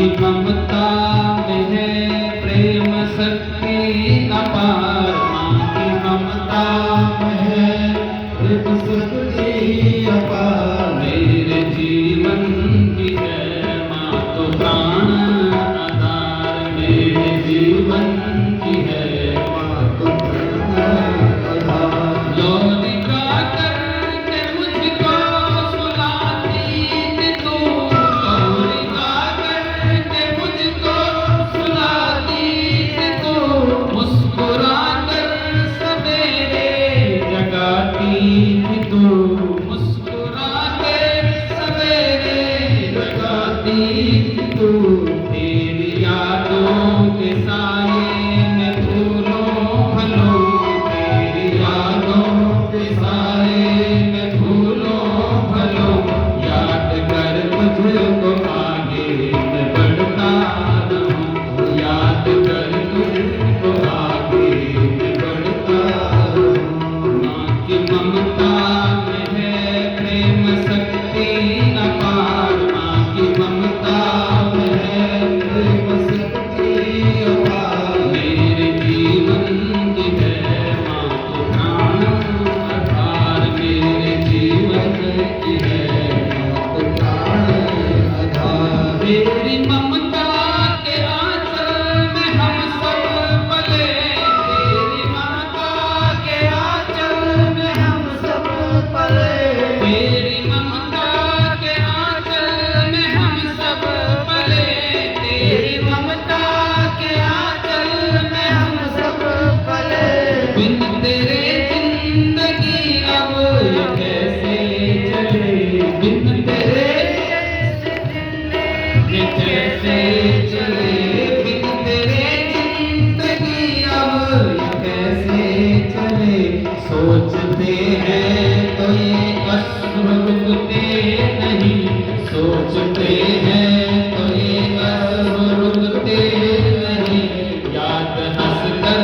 की ममता में है प्रेम शक्ति अपार। माँ की ममता में है प्रेम शक्ति अपार। मेरे जीवन की है माँ तो प्राण आधार। मेरे जीवन की है माँ तो प्राण आधार। लोलिका करके मुझको सुलाती थी तू। लोलिका करके मुझको सुलाती थी तू। मुस्कुरा कर सवेरे जगाती थी तू। मुस्कुरा के सवेरे जगाती थी तू। तेरी यादों के साए में फूलों फलों। तेरी यादों के साए में फूलों फलों। याद कर तुझको आगे मैं बढ़ता रहूं। याद कर तुझको आगे मैं बढ़ता रहूं। माँ की ममता में है प्रेम शक्ति अपार। माँ की ममता में है प्रेम शक्ति अपार। मेरे जीवन की है माँ तो प्राण आधार। मेरे जीवन की है माँ तो प्राण आधार। तेरी ममता के आंचल में हम सब पले। तेरी ममता के आंचल में हम सब पले। तेरी ममता के आंचल में हम सब पले। तेरी ममता के आंचल में हम सब पले। बिन तेरे जिंदगी अब ये कैसे चले। बिन तेरे ये कैसे चले। बिन तेरे जिंदगी अब ये कैसे चले। सोचते हैं तो ये अश्रु रुकते नहीं। सोचते हैं तो ये अश्रु रुकते नहीं। याद हंस कर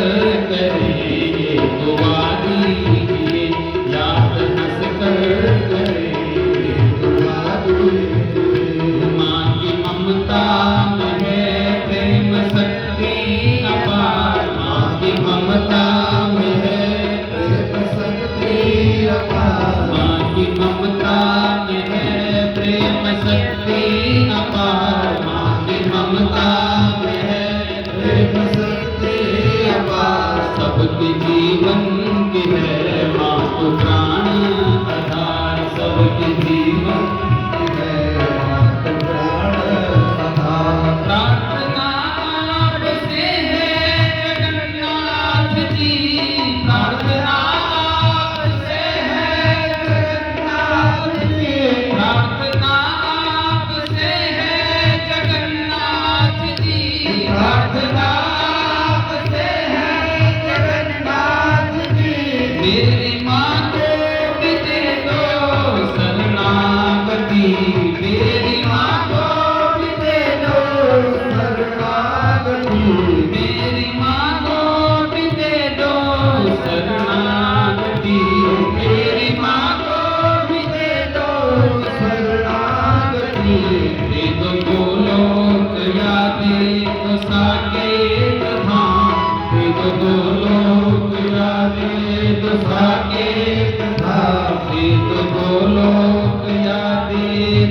करे ये दुआ दीजिए। याद हंस कर करे ये दुआ दीजिए। माँ की ममता में है प्रेम शक्ति अपार। माँ की ममता में है प्रेम शक्ति अपार। माँ की ममता में है प्रेम शक्ति अपार। माँ की ममता में है प्रेम शक्ति अपार। सबके जीवन की है माँ तो प्राण आधार। सबके जीवन की है माँ तो प्राण आधार। प्रार्थना आपसे है जगन्नाथ जी। प्रार्थना आपसे है जगन्नाथ जी। प्रार्थना आपसे है जगन्नाथ जी। प्रार्थना आपसे है जगन्नाथ जी। मेरी माँ को भी दे दो शरणागति। मेरी माँ को भी दे दो शरणागति। मेरी माँ को भी दे दो शरणागति। मेरी माँ को भी दे दो शरणागति। दे दो गोलोक या दे दो साकेत धाम। दे दो गोलोक या दे दो साकेत धाम। दे दो गोलोक या दे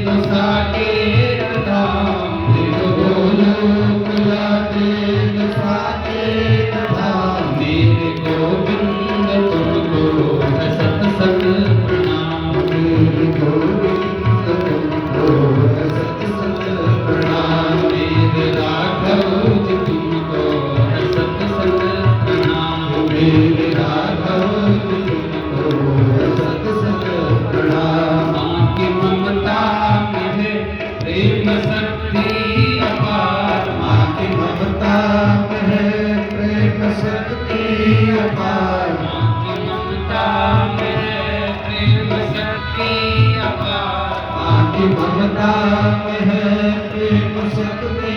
दो साकेत धाम। दे दो गोलोक या दे दो साकेत धाम। मेरे गोविंद तुमको है सत सत प्रणाम। मेरे गोविंद तुमको है सत सत प्रणाम। मेरे राघव जी तुमको है सत सत प्रणाम। मेरे राघव जी तुमको है सत सत प्रणाम। माँ की ममता में है प्रेम शक्ति अपार। माँ की ममता में है प्रेम शक्ति अपार। माँ की ममता में है प्रेम शक्ति अपार। माँ की ममता में है प्रेम शक्ति